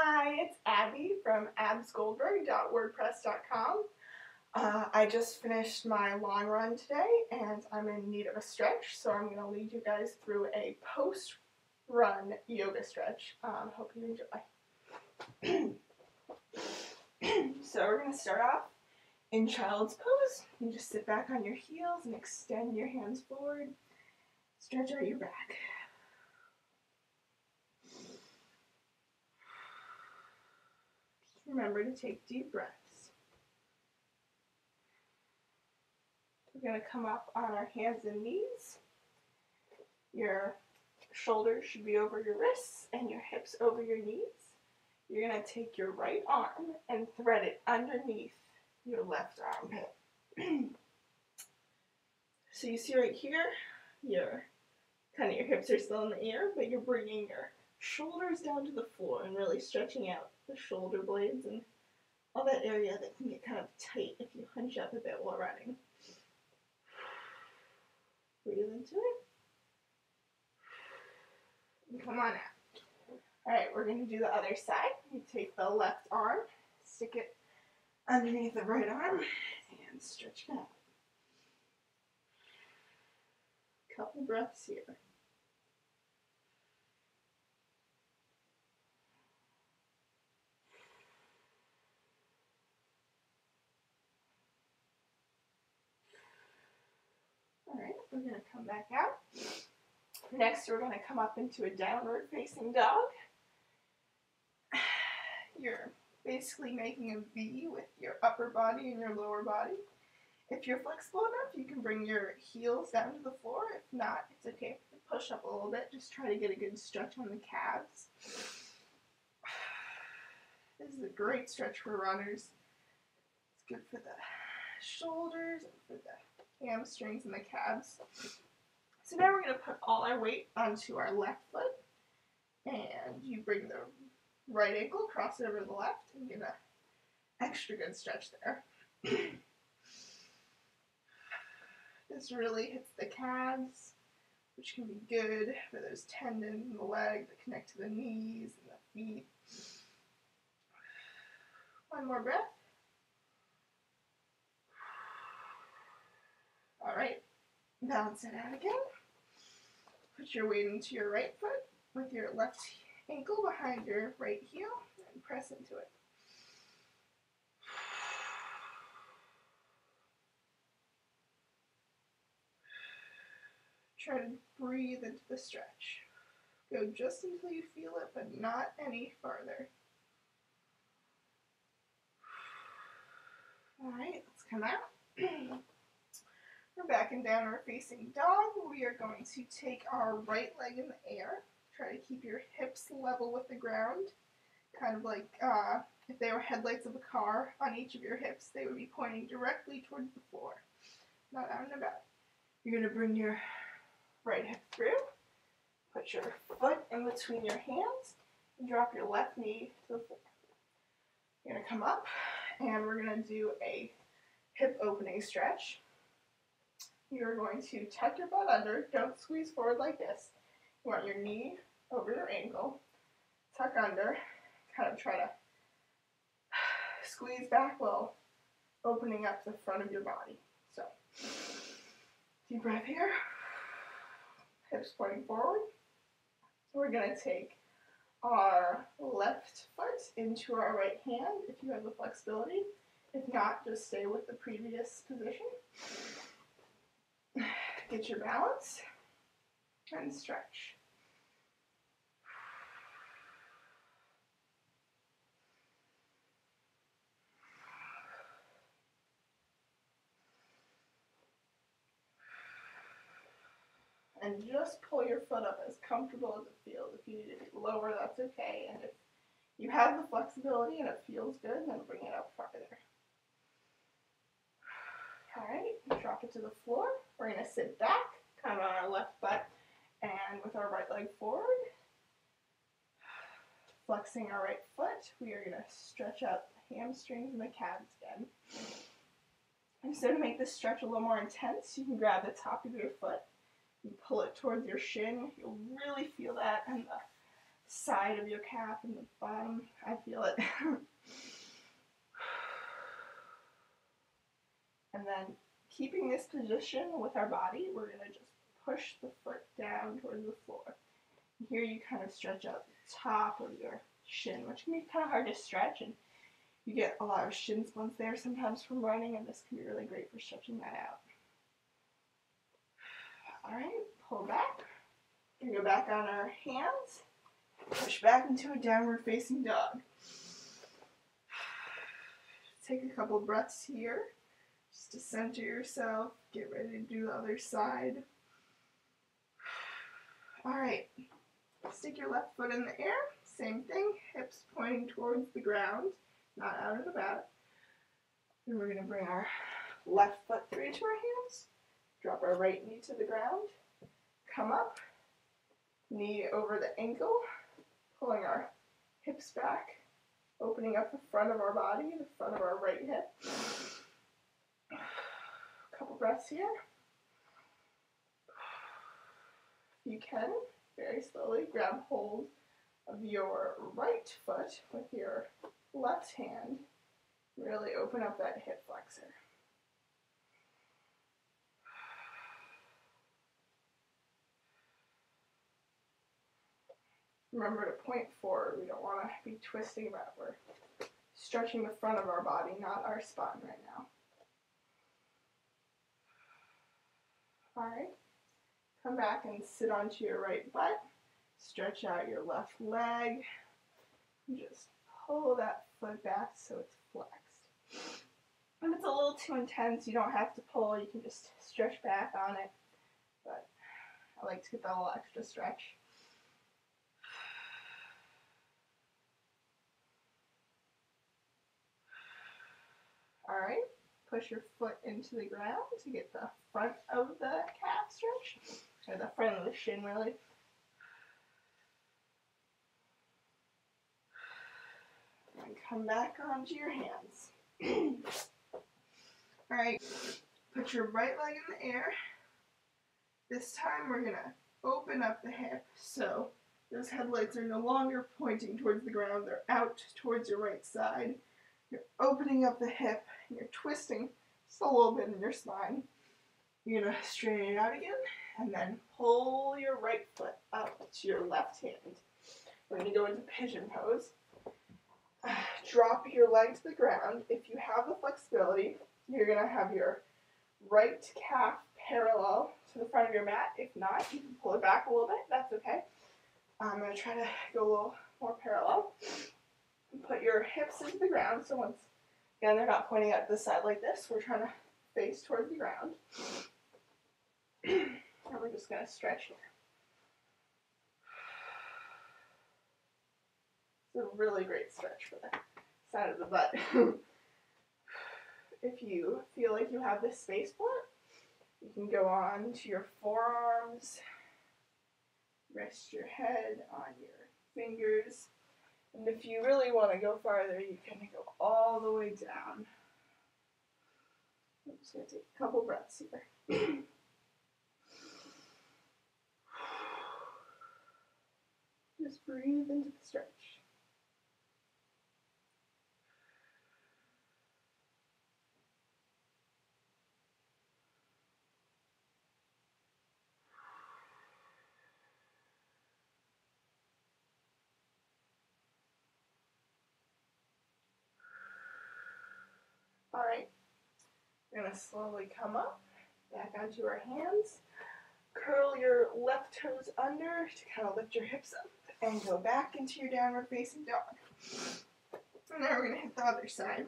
Hi, it's Abby from absgoldberg.wordpress.com. I just finished my long run today and I'm in need of a stretch, so I'm going to lead you guys through a post-run yoga stretch. Hope you enjoy. So we're going to start off in child's pose. You just sit back on your heels and extend your hands forward. Stretch out your back. Remember to take deep breaths. We're going to come up on our hands and knees. Your shoulders should be over your wrists and your hips over your knees. You're going to take your right arm and thread it underneath your left armpit. So you see right here, your hips are still in the air, but you're bringing your shoulders down to the floor and really stretching out the shoulder blades and all that area that can get kind of tight if you hunch up a bit while running. Breathe into it. And come on out. Alright, we're going to do the other side. You take the left arm, stick it underneath the right arm, and stretch it out. Couple breaths here. Alright, we're going to come back out. Next, we're going to come up into a downward facing dog. You're basically making a V with your upper body and your lower body. If you're flexible enough, you can bring your heels down to the floor. If not, it's okay to push up a little bit. Just try to get a good stretch on the calves. This is a great stretch for runners. It's good for the shoulders and for the hamstrings and the calves. So now we're going to put all our weight onto our left foot. And you bring the right ankle, cross it over to the left, and get an extra good stretch there. This really hits the calves, which can be good for those tendons in the leg that connect to the knees and the feet. One more breath. All right, balance it out again. Put your weight into your right foot with your left ankle behind your right heel and press into it. Try to breathe into the stretch. Go just until you feel it, but not any farther. Alright, let's come out. We're back in downward facing dog. We are going to take our right leg in the air. Try to keep your hips level with the ground. Kind of like if they were headlights of a car on each of your hips, they would be pointing directly towards the floor, not out and about. You're going to bring your right hip through, put your foot in between your hands, and drop your left knee to the floor. You're going to come up, and we're going to do a hip opening stretch. You're going to tuck your butt under, don't squeeze forward like this. You want your knee over your ankle, tuck under, kind of try to squeeze back while opening up the front of your body. So, deep breath here. Hips pointing forward. We're going to take our left foot into our right hand if you have the flexibility. If not, just stay with the previous position. Get your balance and stretch. And just pull your foot up as comfortable as it feels. If you need it lower, that's okay. And if you have the flexibility and it feels good, then bring it up farther. Alright, drop it to the floor. We're going to sit back, kind of on our left butt, and with our right leg forward. Flexing our right foot, we are going to stretch out the hamstrings and the calves again. And so to make this stretch a little more intense, you can grab the top of your foot. You pull it towards your shin. You'll really feel that in the side of your calf and the bottom. I feel it. And then keeping this position with our body, we're going to just push the foot down towards the floor. Here you kind of stretch out the top of your shin, which can be kind of hard to stretch, and you get a lot of shin splints there sometimes from running, and this can be really great for stretching that out. Alright, pull back. We go back on our hands. Push back into a downward facing dog. Take a couple breaths here, just to center yourself. Get ready to do the other side. Alright, stick your left foot in the air. Same thing, hips pointing towards the ground, not out and about. And we're going to bring our left foot through to our hands. Drop our right knee to the ground. Come up, knee over the ankle, pulling our hips back, opening up the front of our body, the front of our right hip. A couple breaths here. If you can, very slowly grab hold of your right foot with your left hand. Really open up that hip flexor. Remember to point forward. We don't want to be twisting about. We're stretching the front of our body, not our spine right now. Alright. Come back and sit onto your right butt. Stretch out your left leg. Just pull that foot back so it's flexed. If it's a little too intense, you don't have to pull. You can just stretch back on it. But I like to get that little extra stretch. Alright, push your foot into the ground to get the front of the calf stretch, or the front of the shin really. And come back onto your hands. Alright, put your right leg in the air. This time we're going to open up the hip so those headlights are no longer pointing towards the ground, they're out towards your right side. You're opening up the hip, and you're twisting just a little bit in your spine. You're going to straighten it out again, and then pull your right foot up to your left hand. We're going to go into pigeon pose. Drop your leg to the ground. If you have the flexibility, you're going to have your right calf parallel to the front of your mat. If not, you can pull it back a little bit. That's okay. I'm going to try to go a little more parallel. Put your hips into the ground, so once again they're not pointing out to the side like this, we're trying to face towards the ground. And we're just going to stretch here. It's a really great stretch for the side of the butt. If you feel like you have this space for it, you can go on to your forearms, rest your head on your fingers. And if you really want to go farther, you can go all the way down. I'm just going to take a couple breaths here. Just breathe into the stretch. Alright, we're going to slowly come up, back onto our hands. Curl your left toes under to kind of lift your hips up and go back into your downward facing dog. And now we're going to hit the other side.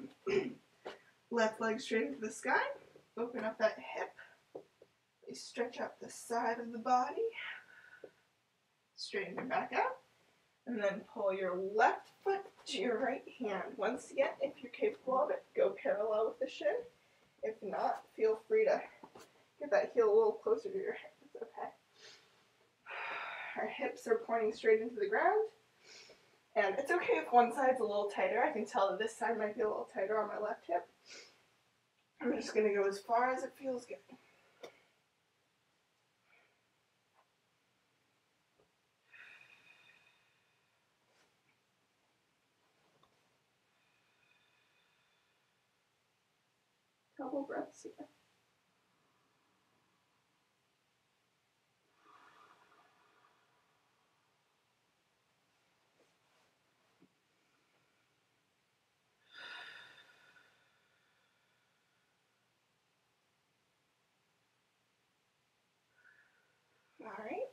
Left leg straight into the sky. Open up that hip. Stretch out the side of the body. Straighten it back out. And then pull your left foot to your right hand. Once again, if you're capable of it, go parallel with the shin. If not, feel free to get that heel a little closer to your hip. It's okay. Our hips are pointing straight into the ground. And it's okay if one side's a little tighter. I can tell that this side might be a little tighter on my left hip. I'm just going to go as far as it feels good. couple breaths here. Alright,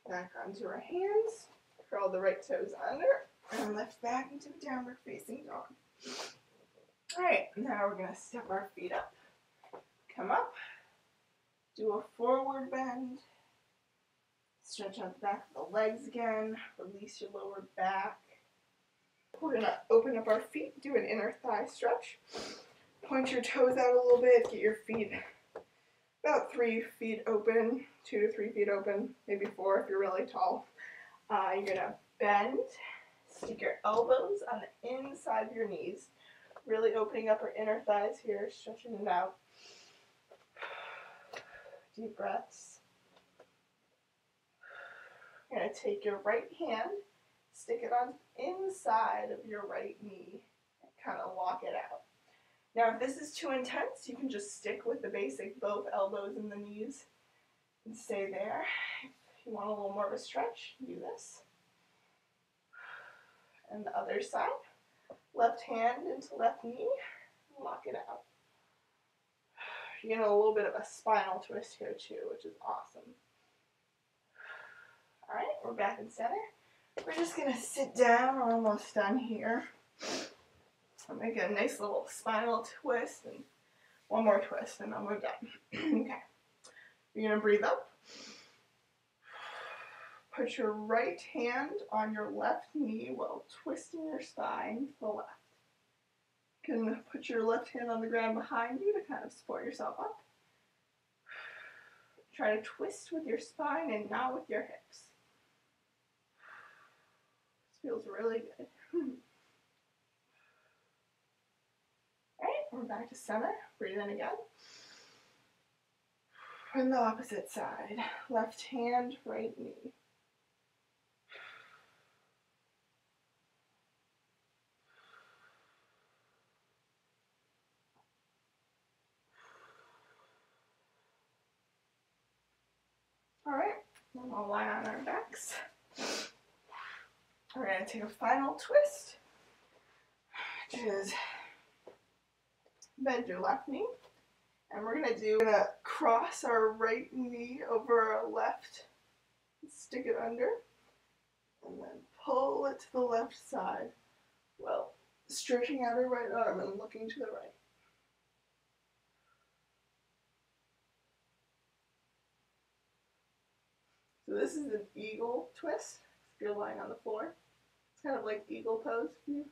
back onto our hands, curl the right toes under, and lift back into downward facing dog. Alright, now we're going to step our feet up, come up, do a forward bend, stretch out the back of the legs again, release your lower back. We're going to open up our feet, do an inner thigh stretch, point your toes out a little bit, get your feet about 3 feet open, 2 to 3 feet open, maybe 4 if you're really tall. You're going to bend, stick your elbows on the inside of your knees, really opening up our inner thighs here, stretching it out. Deep breaths. You're going to take your right hand, stick it on the inside of your right knee, and kind of lock it out. Now, if this is too intense, you can just stick with the basic both elbows and the knees and stay there. If you want a little more of a stretch, do this. And the other side, left hand into left knee, lock it out. You're getting a little bit of a spinal twist here too, which is awesome. All right, we're back in center. We're just gonna sit down. We're almost done here. I'll make a nice little spinal twist and one more twist and then we're done. Okay. You're going to breathe up. Put your right hand on your left knee while twisting your spine to the left. You can put your left hand on the ground behind you to kind of support yourself up. Try to twist with your spine and not with your hips. This feels really good. Alright, we're back to center. Breathe in again. And the opposite side. Left hand, right knee. Alright, then we'll lie on our backs. We're going to take a final twist, which is bend your left knee. And we're going to cross our right knee over our left, stick it under, and then pull it to the left side. Well, stretching out our right arm and looking to the right. So this is an eagle twist, if you're lying on the floor. It's kind of like eagle pose, if you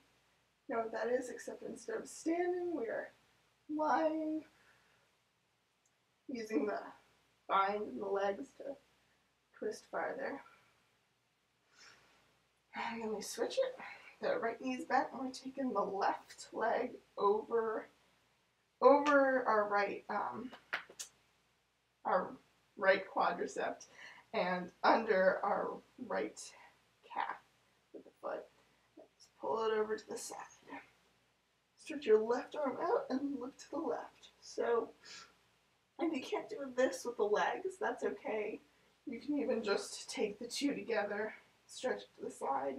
know what that is, except instead of standing, we are lying, using the spine and the legs to twist farther. And then we switch it. The right knee's bent, and we're taking the left leg over our right quadricep and under our right calf with the foot. Just pull it over to the side. Stretch your left arm out and look to the left. So if you can't do this with the legs, that's okay. You can even just take the two together, stretch it to the side.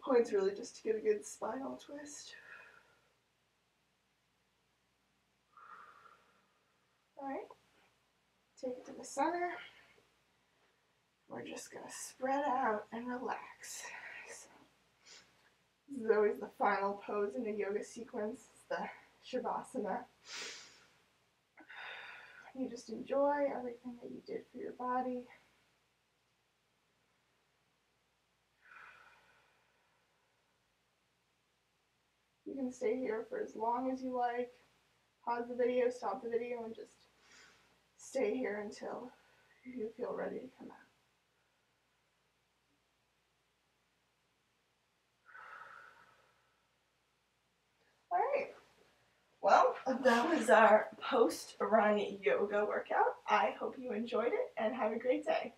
Point's really just to get a good spinal twist. Alright, take it to the center. We're just going to spread out and relax. So, this is always the final pose in a yoga sequence, it's the Shavasana. You just enjoy everything that you did for your body. You can stay here for as long as you like. Pause the video, stop the video, and just stay here until you feel ready to come out. Alright, well, that was our post-run yoga workout. I hope you enjoyed it and have a great day.